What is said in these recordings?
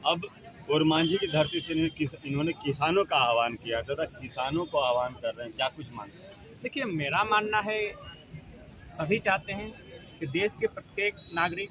अब ओरमांझी की धरती से इन्होंने किसानों का आह्वान किया था, किसानों को आह्वान कर रहे हैं, क्या कुछ मानते हैं? देखिए, मेरा मानना है सभी चाहते हैं कि देश के प्रत्येक नागरिक,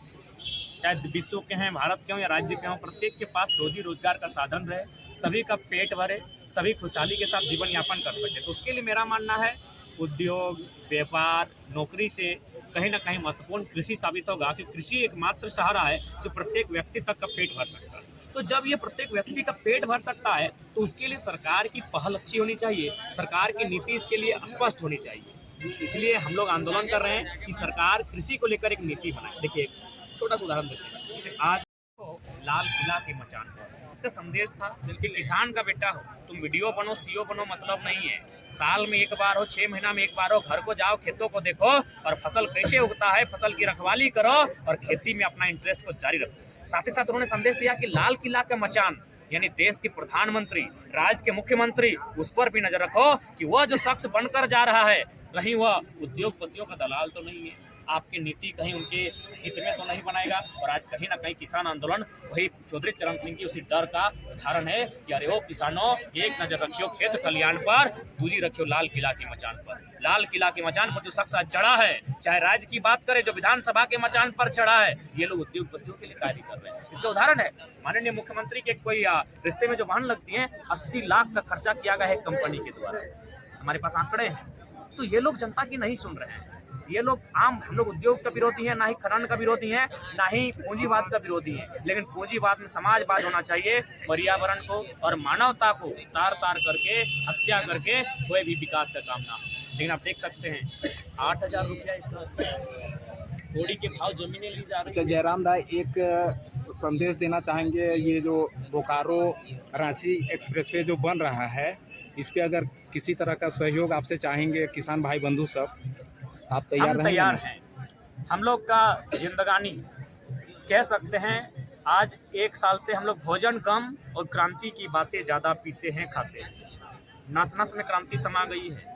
चाहे विश्व के हैं, भारत के हों या राज्य के हों, प्रत्येक के पास रोजी रोजगार का साधन रहे, सभी का पेट भरे, सभी खुशहाली के साथ जीवन यापन कर सके। तो उसके लिए मेरा मानना है उद्योग, व्यापार, नौकरी से कहीं ना कहीं महत्वपूर्ण कृषि साबित होगा कि कृषि एकमात्र सहारा है जो प्रत्येक व्यक्ति तक का पेट भर सकता है। तो जब ये प्रत्येक व्यक्ति का पेट भर सकता है तो उसके लिए सरकार की पहल अच्छी होनी चाहिए, सरकार की नीति इसके लिए स्पष्ट होनी चाहिए। इसलिए हम लोग आंदोलन कर रहे हैं कि सरकार कृषि को लेकर एक नीति बनाए। देखिए, एक छोटा सा उदाहरण देते हैं। आज लाल किला के मचान पर इसका संदेश था कि किसान का बेटा हो, तुम वीडियो बनो, सीओ बनो, मतलब नहीं है। साल में एक बार हो, 6 महीना में एक बार हो, घर को जाओ, खेतों को देखो और फसल कैसे उगता है, फसल की रखवाली करो और खेती में अपना इंटरेस्ट को जारी रखो। साथ ही साथ उन्होंने संदेश दिया कि लाल किला का मचान यानी देश के प्रधानमंत्री, राज्य के मुख्यमंत्री, उस पर भी नजर रखो कि वह जो शख्स बनकर जा रहा है कहीं वह उद्योगपतियों का दलाल तो नहीं है, आपकी नीति कहीं उनके हित में तो नहीं बनाएगा। और आज कहीं ना कहीं किसान आंदोलन वही चौधरी चरण सिंह की उसी डर का उदाहरण है कि अरे ओ किसानों, एक नजर रखियो खेत खलियान पर, दूसरी रखियो लाल किला के मचान पर। लाल किला के मचान पर जो शख्स आज चढ़ा है, चाहे राज्य की बात करें, जो विधानसभा के मचान पर चढ़ा है, ये लोग उद्योगपतियों के लिए कार्य कर रहे हैं। इसका उदाहरण है माननीय मुख्यमंत्री के कोई रिश्ते में जो वाहन लगती है, 80 लाख का खर्चा किया गया है कंपनी के द्वारा। हमारे पास आंकड़े हैं। तो ये लोग जनता की नहीं सुन रहे हैं। ये लोग हम लोग उद्योग का विरोधी हैं, ना ही खनन का विरोधी हैं, ना ही पूंजीवाद का विरोधी हैं। लेकिन पूंजीवाद में समाजवाद होना चाहिए, पर्यावरण को और मानवता को तार तार करके, हत्या करके कोई भी विकास का काम ना हो। लेकिन आप देख सकते हैं 8,000 रुपया कोड़ी के भाव जमीनें ली जा रही। अच्छा जयराम दा, एक संदेश देना चाहेंगे, ये जो बोकारो रांची एक्सप्रेसवे जो बन रहा है, इस पे अगर किसी तरह का सहयोग आपसे चाहेंगे किसान भाई बंधु सब, आप हम तैयार हैं। हम लोग का जिंदगानी कह सकते हैं, आज 1 साल से हम लोग भोजन कम और क्रांति की बातें ज़्यादा पीते हैं, खाते हैं। नस नस में क्रांति समा गई है,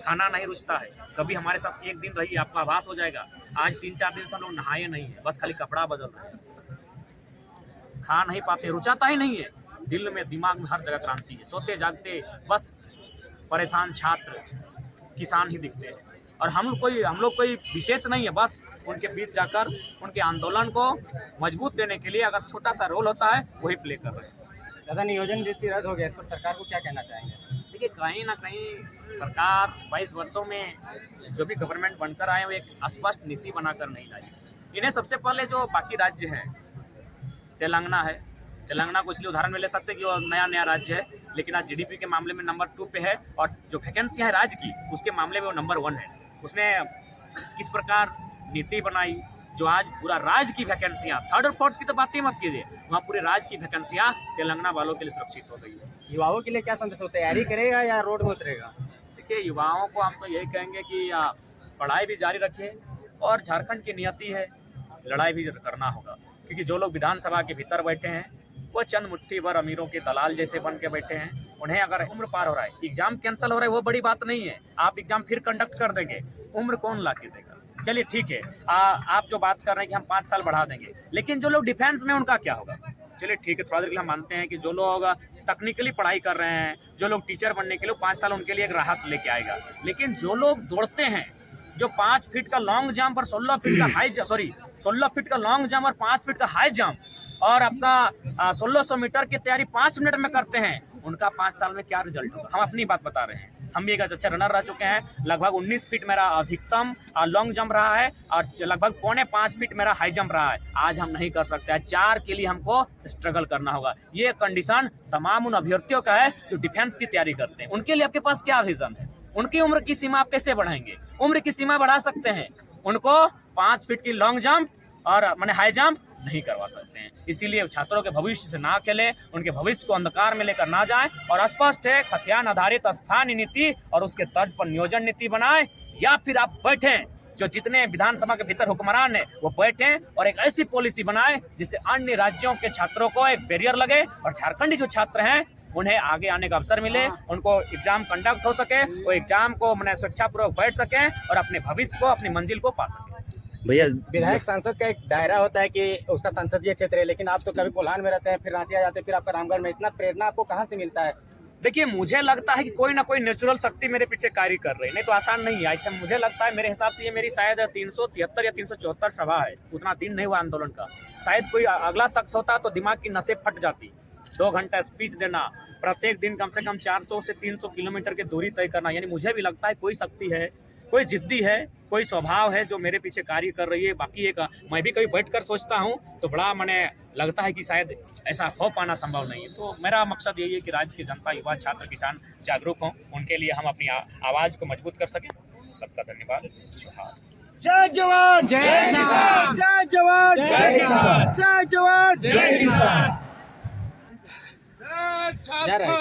खाना नहीं रुचता है। कभी हमारे साथ एक दिन रहिए, आपका आभास हो जाएगा। आज 3-4 दिन से हम लोग नहाए नहीं है, बस खाली कपड़ा बदल रहे हैं, खा नहीं पाते, रुचाता ही नहीं है। दिल में, दिमाग में हर जगह क्रांति है। सोते जागते बस परेशान छात्र, किसान ही दिखते हैं। और हम लोग कोई विशेष नहीं है, बस उनके बीच जाकर उनके आंदोलन को मजबूत देने के लिए अगर छोटा सा रोल होता है वही प्ले कर रहे हैं। ज़्यादा नियोजन नीति रद्द हो गया, इस पर सरकार को क्या कहना चाहेंगे? देखिए, कहीं ना कहीं सरकार 22 वर्षों में जो भी गवर्नमेंट बनकर आए वो एक स्पष्ट नीति बनाकर नहीं लाई। इन्हें सबसे पहले जो बाकी राज्य है, तेलंगाना है, तेलंगाना को इसलिए उदाहरण में ले सकते हैं कि वो नया राज्य है, लेकिन आज जीडीपी के मामले में नंबर 2 पे है और जो वैकेंसी है राज्य की उसके मामले में वो नंबर 1 है। उसने किस प्रकार नीति बनाई जो आज पूरा राज्य की वैकेंसियाँ, 3rd और 4th की तो बात ही मत कीजिए, वहाँ पूरे राज्य की वैकेंसियाँ तेलंगाना वालों के लिए सुरक्षित हो गई है। युवाओं के लिए क्या संदेश हो, तैयारी करेगा या रोड में उतरेगा? देखिए, युवाओं को हम तो यही कहेंगे कि पढ़ाई भी जारी रखिए और झारखंड की नियति है, लड़ाई भी करना होगा। क्योंकि जो लोग विधानसभा के भीतर बैठे हैं वो चंद मुट्ठी भर अमीरों के दलाल जैसे बन के बैठे हैं। उन्हें अगर उम्र पार हो रहा है, एग्जाम कैंसिल हो रहा है, वो बड़ी बात नहीं है। आप एग्जाम फिर कंडक्ट कर देंगे, उम्र कौन ला के देगा? चलिए ठीक है, आप जो बात कर रहे हैं कि हम 5 साल बढ़ा देंगे, लेकिन जो लोग डिफेंस में उनका क्या होगा? चलिए ठीक है, थोड़ा देर के लिए हम मानते हैं कि जो लोग तकनीकली पढ़ाई कर रहे हैं, जो लोग टीचर बनने के लिए 5 साल उनके लिए एक राहत लेके आएगा। लेकिन जो लोग दौड़ते हैं, जो 5 फीट का लॉन्ग जंप और 16 फीट का 16 फीट का लॉन्ग जंप और 5 फीट का हाई जंप और आपका 1600 मीटर की तैयारी 5 मिनट में करते हैं, उनका 5 साल में क्या रिजल्ट होगा? हम अपनी बात बता रहे हैं। हम भी एक अच्छे रनर रह चुके हैं। लगभग 19 फीट मेरा अधिकतम लॉन्ग जंप रहा है और लगभग 4.25 फीट मेरा हाई जंप रहा है। आज हम नहीं कर सकते, 4 के लिए हमको स्ट्रगल करना होगा। ये कंडीशन तमाम उन अभ्यर्थियों का है जो डिफेंस की तैयारी करते हैं। उनके लिए आपके पास क्या विजन है? उनकी उम्र की सीमा आप कैसे बढ़ाएंगे? उम्र की सीमा बढ़ा सकते हैं, उनको 5 फीट की लॉन्ग जंप और मैंने हाई जंप नहीं करवा सकते हैं। इसीलिए छात्रों के भविष्य से ना खेले, उनके भविष्य को अंधकार में लेकर ना जाएं और स्पष्ट है खतियान आधारित स्थानीय नीति और उसके तर्ज पर नियोजन नीति बनाएं, या फिर आप बैठें, जो जितने विधानसभा के भीतर हुक्मरान है वो बैठें और एक ऐसी पॉलिसी बनाएं जिससे अन्य राज्यों के छात्रों को एक बैरियर लगे और झारखंडी जो छात्र हैं उन्हें आगे आने का अवसर मिले, उनको एग्जाम कंडक्ट हो सके, वो एग्जाम को मैंने स्वेच्छापूर्वक बैठ सकें और अपने भविष्य को, अपनी मंजिल को पा सकें। भैया विधायक सांसद का एक दायरा होता है कि उसका संसदीय क्षेत्र है, लेकिन आप तो कभी कोल्हान में रहते हैं, फिर रांची आ जाते हैं, फिर आपका रामगढ़ में, इतना प्रेरणा आपको कहाँ से मिलता है? देखिए, मुझे लगता है कि कोई ना कोई नेचुरल शक्ति मेरे पीछे कार्य कर रही है, नहीं तो आसान नहीं है। आज तक मुझे लगता है, मेरे हिसाब से ये मेरी शायद 373 या 374 सभा है, उतना दिन नहीं हुआ आंदोलन का। शायद कोई अगला शख्स होता तो दिमाग की नसें फट जाती। 2 घंटा स्पीच देना, प्रत्येक दिन कम से कम 400 से 300 किलोमीटर की दूरी तय करना, यानी मुझे भी लगता है कोई शक्ति है, कोई जिद्दी है, कोई स्वभाव है जो मेरे पीछे कार्य कर रही है। बाकी एक मैं भी कभी बैठकर सोचता हूँ तो बड़ा मैंने लगता है कि शायद ऐसा हो पाना संभव नहीं है। तो मेरा मकसद यही है कि राज्य की जनता, युवा, छात्र, किसान जागरूक हों, उनके लिए हम अपनी आवाज़ को मजबूत कर सकें। सबका धन्यवाद। जय जवान जय किसान, जय जवान जय किसान, जय जवान जय किसान। जा रहा है।